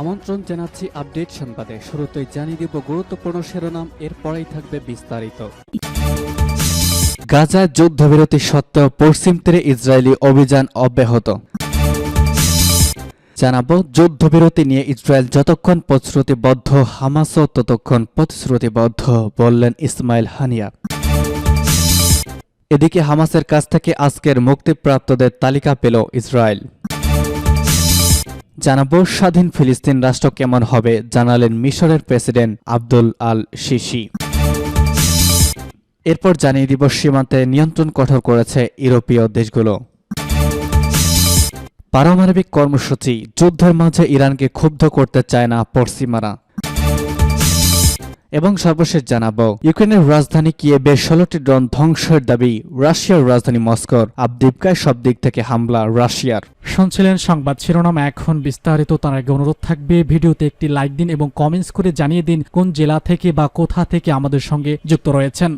আমন্ত্রণ জানাচ্ছি আপডেট সংবাদে। শুরুতেই জানিয়ে দিব গুরুত্বপূর্ণ শিরোনাম, এরপরেই থাকবে বিস্তারিত। গাজায় যুদ্ধবিরতি সত্ত্বেও পশ্চিম তীরে ইসরায়েলি অভিযান অব্যাহত। জানাবো যুদ্ধবিরতি নিয়ে ইসরায়েল যতক্ষণ প্রতিশ্রুতিবদ্ধ, হামাসও ততক্ষণ প্রতিশ্রুতিবদ্ধ, বললেন ইসমাইল হানিয়া। এদিকে হামাসের কাছ থেকে আজকের মুক্তিপ্রাপ্তদের তালিকা পেল ইসরায়েল। জানাবো স্বাধীন ফিলিস্তিন রাষ্ট্র কেমন হবে, জানালেন মিশরের প্রেসিডেন্ট আব্দুল আল সিসি। এরপর জানিয়ে দিব সীমান্তে নিয়ন্ত্রণ কঠোর করেছে ইউরোপীয় দেশগুলো। পারমাণবিক কর্মসূচি, যুদ্ধের মাঝে ইরানকে ক্ষুব্ধ করতে চায় না পশ্চিমারা। এবং সর্বশেষ জানাবো ইউক্রেনের রাজধানী কিয়েভে 16টি ড্রোন ধ্বংসের দাবি রাশিয়ার রাজধানী মস্কোর। আবদিপকায় সব দিক থেকে হামলা রাশিয়ার। শুনছিলেন সংবাদ শিরোনাম, এখন বিস্তারিত। তার আগে অনুরোধ থাকবে ভিডিওতে একটি লাইক দিন এবং কমেন্টস করে জানিয়ে দিন কোন জেলা থেকে বা কোথা থেকে আমাদের সঙ্গে যুক্ত রয়েছেন।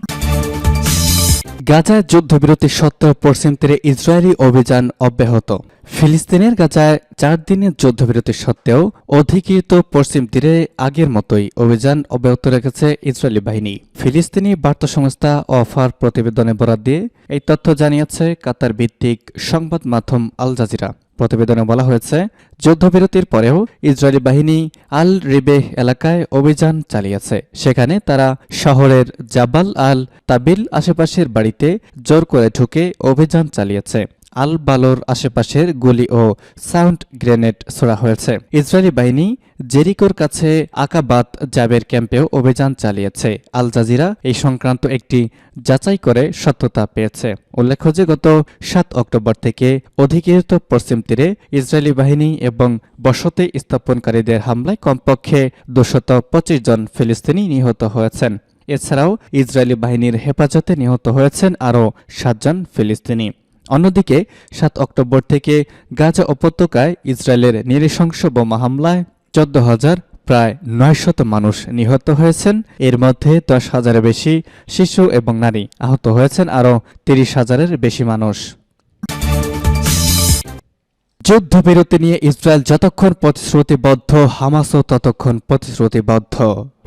গাজায় যুদ্ধবিরতি সত্ত্বেও পশ্চিম তীরে ইসরায়েলি অভিযান অব্যাহত। ফিলিস্তিনের গাজায় 4 দিনের যুদ্ধবিরতি সত্ত্বেও অধিকৃত পশ্চিম তীরে আগের মতোই অভিযান অব্যাহত রেখেছে ইসরায়েলি বাহিনী। ফিলিস্তিনি বার্তা সংস্থা অফার প্রতিবেদনে বরাত দিয়ে এই তথ্য জানিয়েছে কাতার ভিত্তিক সংবাদ মাধ্যম আল জাজিরা। প্রতিবেদনে বলা হয়েছে, যুদ্ধবিরতির পরেও ইসরায়েলি বাহিনী আল রিবেহ এলাকায় অভিযান চালিয়েছে। সেখানে তারা শহরের জাবাল আল তাবিল আশেপাশের বাড়িতে জোর করে ঢুকে অভিযান চালিয়েছে। আল বালোর আশেপাশের গুলি ও সাউন্ড গ্রেনেড ছোড়া হয়েছে। ইসরায়েলি বাহিনী জেরিকোর কাছে আকাবাত জাবের ক্যাম্পেও অভিযান চালিয়েছে। আল জাজিরা এই সংক্রান্ত একটি যাচাই করে সত্যতা পেয়েছে। উল্লেখ্য যে গত 7 অক্টোবর থেকে অধিকৃত পশ্চিম তীরে ইসরায়েলি বাহিনী এবং বসতি স্থাপনকারীদের হামলায় কমপক্ষে 225 জন ফিলিস্তিনি নিহত হয়েছেন। এছাড়াও ইসরায়েলি বাহিনীর হেফাজতে নিহত হয়েছেন আরও 7 জন ফিলিস্তিনি। অন্যদিকে 7 অক্টোবর থেকে গাজা উপত্যকায় ইসরায়েলের নৃশংস বোমা হামলায় 14,000 প্রায় 900 মানুষ নিহত হয়েছেন। এর মধ্যে 10,000-এর বেশি শিশু এবং নারী, আহত হয়েছেন আরও 30,000-এর বেশি মানুষ। যুদ্ধবিরতি নিয়ে ইসরায়েল যতক্ষণ প্রতিশ্রুতিবদ্ধ, হামাসও ততক্ষণ প্রতিশ্রুতিবদ্ধ।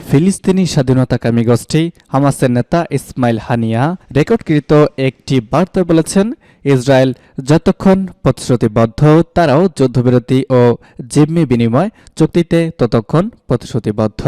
ফিলিস্তিনি স্বাধীনতাকামী গোষ্ঠী হামাসের নেতা ইসমাইল হানিয়া রেকর্ডকৃত একটি বার্তায় বলেছেন, ইসরায়েল যতক্ষণ প্রতিশ্রুতিবদ্ধ, তারাও যুদ্ধবিরতি ও জিম্মি বিনিময় চুক্তিতে ততক্ষণ প্রতিশ্রুতিবদ্ধ।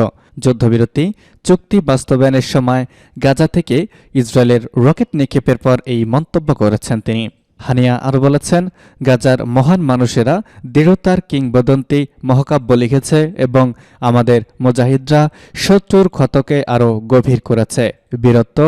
যুদ্ধবিরতি চুক্তি বাস্তবায়নের সময় গাজা থেকে ইসরায়েলের রকেট নিক্ষেপের পর এই মন্তব্য করেছেন তিনি। হানিয়া আরও বলেছেন, গাজার মহান মানুষেরা দৃঢ়তার কিংবদন্তি মহাকাব্য লিখেছে এবং আমাদের মুজাহিদরা শত্রুর ক্ষতকে আরও গভীর করেছে। বীরত্ব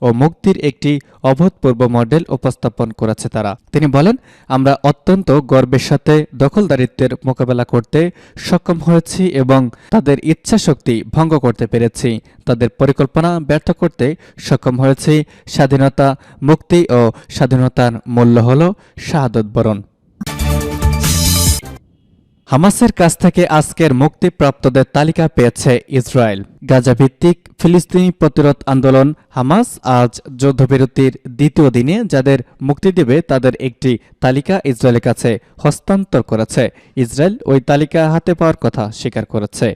ও মুক্তির একটি অভূতপূর্ব মডেল উপস্থাপন করেছে তারা। তিনি বলেন, আমরা অত্যন্ত গর্বের সাথে দখলদারিত্বের মোকাবেলা করতে সক্ষম হয়েছি এবং তাদের ইচ্ছাশক্তি ভঙ্গ করতে পেরেছি। তাদের পরিকল্পনা ব্যর্থ করতে সক্ষম হয়েছি। স্বাধীনতা, মুক্তি ও স্বাধীনতার মূল্য হল শাহাদত বরণ। হামাসের কাছ থেকে আজকের মুক্তিপ্রাপ্তদের তালিকা পেয়েছে ইসরায়েল। গাজা ভিত্তিক ফিলিস্তিনি প্রতিরোধ আন্দোলন হামাস আজ যুদ্ধবিরতির দ্বিতীয় দিনে যাদের মুক্তি দেবে তাদের একটি তালিকা ইসরায়েলের কাছে হস্তান্তর করেছে। ইসরায়েল ওই তালিকা হাতে পাওয়ার কথা স্বীকার করেছে।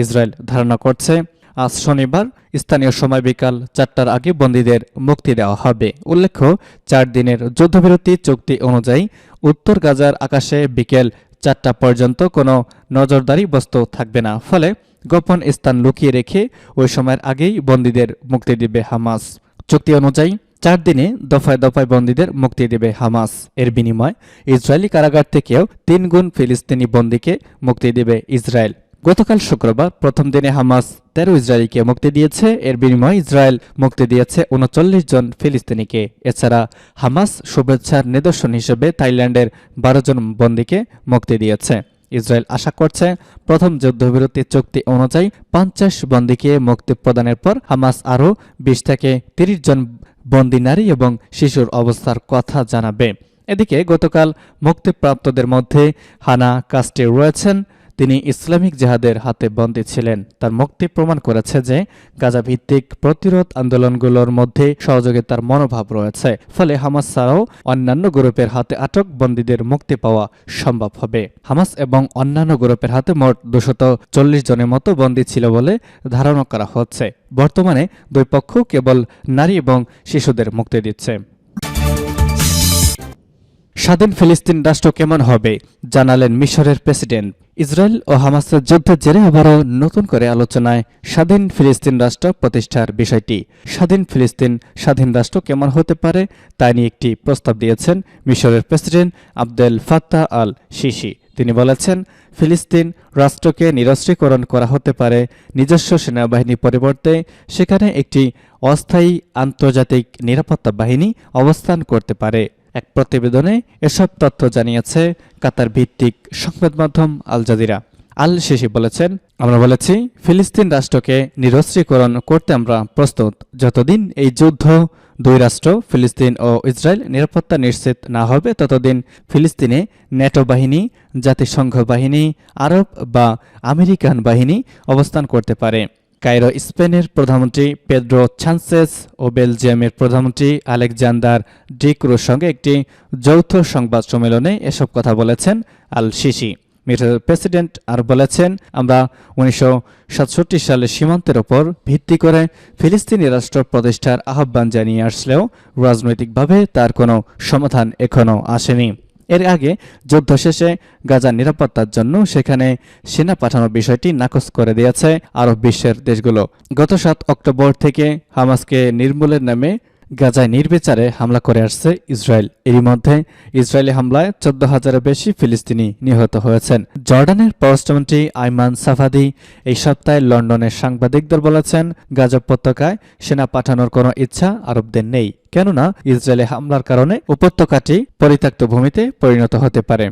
ইসরায়েল ধারণা করছে, আজ শনিবার স্থানীয় সময় বিকাল 4টার আগে বন্দীদের মুক্তি দেওয়া হবে। উল্লেখ্য, 4 দিনের যুদ্ধবিরতি চুক্তি অনুযায়ী উত্তর গাজার আকাশে বিকেল 4টা পর্যন্ত কোনো নজরদারি বস্তু থাকবে না। ফলে গোপন স্থান লুকিয়ে রেখে ওই সময়ের আগেই বন্দীদের মুক্তি দিবে হামাস। চুক্তি অনুযায়ী 4 দিনে দফায় দফায় বন্দীদের মুক্তি দেবে হামাস। এর বিনিময় ইসরায়েলি কারাগার থেকেও 3 গুণ ফিলিস্তিনি বন্দীকে মুক্তি দেবে ইসরায়েল। গতকাল শুক্রবার প্রথম দিনে হামাস 13 ইসরায়েলিকে মুক্তি দিয়েছে। এর বিনিময়ে ইসরায়েল মুক্তি দিয়েছে 39 জন ফিলিস্তিনিকে। এছাড়া হামাস শুভেচ্ছার নিদর্শন হিসেবে থাইল্যান্ডের 12 জন বন্দীকে মুক্তি দিয়েছে। ইসরায়েল আশা করছে, প্রথম যুদ্ধবিরতি চুক্তি অনুযায়ী 50 বন্দীকে মুক্তি প্রদানের পর হামাস আরও 20 থেকে 30 জন বন্দী নারী এবং শিশুর অবস্থার কথা জানাবে। এদিকে গতকাল মুক্তিপ্রাপ্তদের মধ্যে হানা কাস্টি রয়েছেন। তিনি ইসলামিক জিহাদের হাতে বন্দী ছিলেন। তার মুক্তি প্রমাণ করেছে যে গাজা ভিত্তিক প্রতিরোধ আন্দোলনগুলোর মধ্যে সহযোগিতার মনোভাব রয়েছে, ফলে হামাস ছাড়াও অন্যান্য গ্রুপের হাতে আটক বন্দীদের মুক্তি পাওয়া সম্ভব হবে। হামাস এবং অন্যান্য গ্রুপের হাতে মোট 240 জনের মতো বন্দী ছিল বলে ধারণা করা হচ্ছে। বর্তমানে দুই পক্ষ কেবল নারী এবং শিশুদের মুক্তি দিচ্ছে। স্বাধীন ফিলিস্তিন রাষ্ট্র কেমন হবে জানালেন মিশরের প্রেসিডেন্ট। ইসরায়েল ও হামাসের যুদ্ধের জেরে আবারও নতুন করে আলোচনায় স্বাধীন ফিলিস্তিন রাষ্ট্র প্রতিষ্ঠার বিষয়টি। স্বাধীন রাষ্ট্র কেমন হতে পারে তা নিয়ে একটি প্রস্তাব দিয়েছেন মিশরের president Abdel Fattah al CC. তিনি বলেছেন, ফিলিস্তিন রাষ্ট্রকে নিরস্ত্রীকরণ করা হতে পারে, নিজস্ব সেনাবাহিনী পরিবর্তে সেখানে একটি অস্থায়ী আন্তর্জাতিক নিরাপত্তা বাহিনী অবস্থান করতে পারে। এক প্রতিবেদনে এসব তথ্য জানিয়েছে কাতার ভিত্তিক সংবাদ মাধ্যম আল জাজিরা। আল সিসি বলেছেন, আমরা বলেছি ফিলিস্তিন রাষ্ট্রকে নিরস্ত্রীকরণ করতে আমরা প্রস্তুত। যতদিন এই যুদ্ধ দুই রাষ্ট্র ফিলিস্তিন ও ইসরায়েল নিরাপত্তা নিশ্চিত না হবে ততদিন ফিলিস্তিনে ন্যাটো বাহিনী, জাতিসংঘ বাহিনী, আরব বা আমেরিকান বাহিনী অবস্থান করতে পারে। কায়রো স্পেনের প্রধানমন্ত্রী পেদ্রো সানচেজ ও বেলজিয়ামের প্রধানমন্ত্রী আলেকজান্ডার ডি ক্রুর সঙ্গে একটি যৌথ সংবাদ সম্মেলনে এসব কথা বলেছেন আল সিসি। মিশরের প্রেসিডেন্ট আর বলেছেন, আমরা 1967 সালে সীমান্তের ওপর ভিত্তি করে ফিলিস্তিনি রাষ্ট্র প্রতিষ্ঠার আহ্বান জানিয়ে আসলেও রাজনৈতিকভাবে তার কোনো সমাধান এখনও আসেনি। এর আগে যুদ্ধ শেষে গাজার নিরাপত্তার জন্য সেখানে সেনা পাঠানোর বিষয়টি নাকচ করে দিয়েছে আরব বিশ্বের দেশগুলো। গত 7 অক্টোবর থেকে হামাসকে নির্মূলের নামে গাজায় নির্বিচারে হামলা করে আসছে ইসরায়েল। এরই মধ্যে ইসরায়েলি হামলায় 14,000-এর বেশি ফিলিস্তিনি নিহত হয়েছেন। জর্ডানের পররাষ্ট্রমন্ত্রী আইমান সাফাদি এই সপ্তাহে লন্ডনের সাংবাদিকদের বলেছেন, গাজা উপত্যকায় সেনা পাঠানোর কোনো ইচ্ছা আরবদের নেই, কেননা ইসরায়েলি হামলার কারণে উপত্যকাটি পরিত্যক্ত ভূমিতে পরিণত হতে পারে।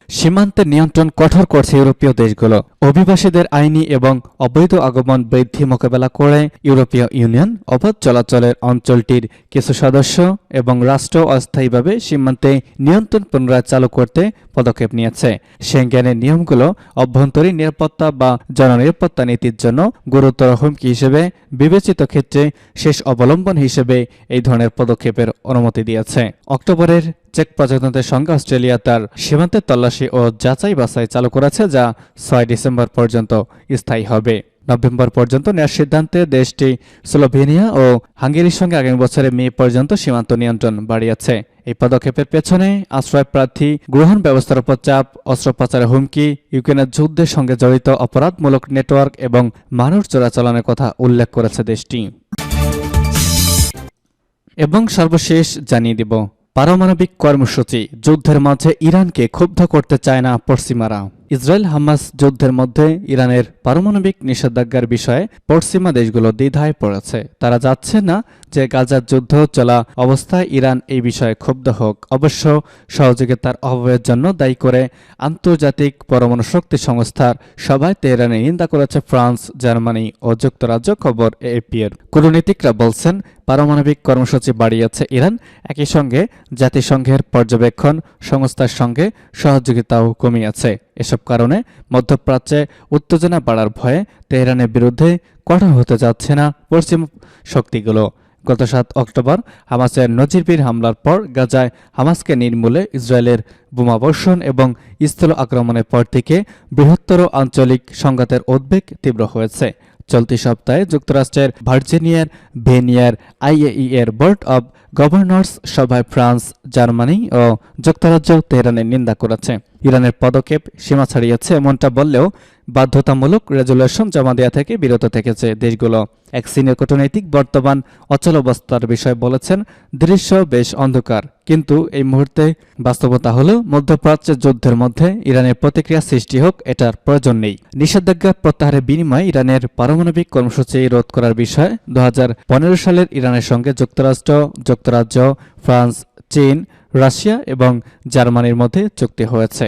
সীমান্তের নিয়ন্ত্রণ কঠোর করছে ইউরোপীয় দেশগুলো। অভিবাসীদের আইনি এবং অবৈধ আগমন বৃদ্ধি মোকাবেলা করে ইউরোপীয় ইউনিয়ন অবাধ চলাচলের অঞ্চলটির কিছু সদস্য এবং রাষ্ট্র অস্থায়ীভাবে সীমান্তে নিয়ন্ত্রণ পুনরায় চালু করতে পদক্ষেপ নিয়েছে। সেঙ্গেনের নিয়মগুলো অভ্যন্তরীণ নিরাপত্তা বা জননিরাপত্তা নীতির জন্য গুরুতর হুমকি হিসেবে বিবেচিত ক্ষেত্রে শেষ অবলম্বন হিসেবে এই ধরনের পদক্ষেপের অনুমতি দিয়েছে। অক্টোবরের চেক প্রজাতন্ত্রের সঙ্গে অস্ট্রেলিয়া তার সীমান্তের তল্লাশি ও যাচাই বাছাই চালু করেছে, যা 6 ডিসেম্বর পর্যন্ত স্থায়ী হবে। নভেম্বর পর্যন্ত নেওয়ার সিদ্ধান্তে দেশটি স্লোভেনিয়া ও হাঙ্গেরির সঙ্গে আগামী বছরের মে পর্যন্ত সীমান্ত নিয়ন্ত্রণ বাড়িয়েছে। এই পদক্ষেপের পেছনে আশ্রয় প্রার্থী গ্রহণ ব্যবস্থার উপর চাপ, অস্ত্র পাচারের হুমকি, ইউক্রেনের যুদ্ধের সঙ্গে জড়িত অপরাধমূলক নেটওয়ার্ক এবং মানুষ চোরাচালানের কথা উল্লেখ করেছে দেশটি। এবং সর্বশেষ জানিয়ে দিব, পারমাণবিক কর্মসূচি যুদ্ধের মাঝে ইরানকে ক্ষুব্ধ করতে চায় না পশ্চিমারা। ইসরায়েল হামাস যুদ্ধের মধ্যে ইরানের পারমাণবিক নিষেধাজ্ঞার বিষয়ে পশ্চিমা দেশগুলো দ্বিধায় পড়েছে। তারা যাচ্ছে না যে গাজার যুদ্ধ চলা অবস্থায় ইরান এই বিষয়ে ক্ষুব্ধ হোক। অবশ্য সহযোগিতার অভাবের জন্য দায়ী করে আন্তর্জাতিক পরমাণু শক্তি সংস্থার সভায় তেহরানের নিন্দা করেছে ফ্রান্স, জার্মানি ও যুক্তরাজ্য। খবর এএপি-এর কূটনীতিকরা বলছেন, পারমাণবিক কর্মসূচি বাড়িয়েছে ইরান, একই সঙ্গে জাতিসংঘের পর্যবেক্ষণ সংস্থার সঙ্গে সহযোগিতাও কমিয়েছে। এসব কারণে মধ্যপ্রাচ্যে উত্তেজনা বাড়ার ভয়ে তেহরানের বিরুদ্ধে কঠোর হতে যাচ্ছে না পশ্চিম শক্তিগুলো। গত 7 অক্টোবর হামাসের নজিরবিহীন হামলার পর গাজায় হামাসকে নির্মূলে ইসরায়েলের বোমাবর্ষণ এবং স্থল আক্রমণের পর থেকে বৃহত্তর আঞ্চলিক সংঘাতের উদ্বেগ তীব্র হয়েছে। চলতি সপ্তাহে যুক্তরাষ্ট্রের ভার্জিনিয়ার ভেনিয়ার আইএই-এর বোর্ড অব গভর্নর্স সভায় ফ্রান্স, জার্মানি ও যুক্তরাজ্য তেহরানের নিন্দা করেছে। ইরানের পদক্ষেপ সীমা ছাড়িয়েছে এমনটা বললেও বাধ্যতামূলক রেজুলেশন জমা দেওয়া থেকে বিরত থেকেছে দেশগুলো। এক সিনিয়র কূটনীতিক বর্তমান অচলাবস্থার বিষয়ে বলেছেন, দৃশ্য বেশ অন্ধকার, কিন্তু এই মুহূর্তে বাস্তবতা হলো মধ্যপ্রাচ্যের যুদ্ধের মধ্যে ইরানের প্রতিক্রিয়া সৃষ্টি হোক, এটার প্রয়োজন নেই। নিষেধাজ্ঞা প্রত্যাহারের বিনিময়ে ইরানের পারমাণবিক কর্মসূচি রোধ করার বিষয়ে 2015 সালের ইরানের সঙ্গে যুক্তরাষ্ট্র, যুক্তরাজ্য, ফ্রান্স, চীন, রাশিয়া এবং জার্মানির মধ্যে চুক্তি হয়েছে।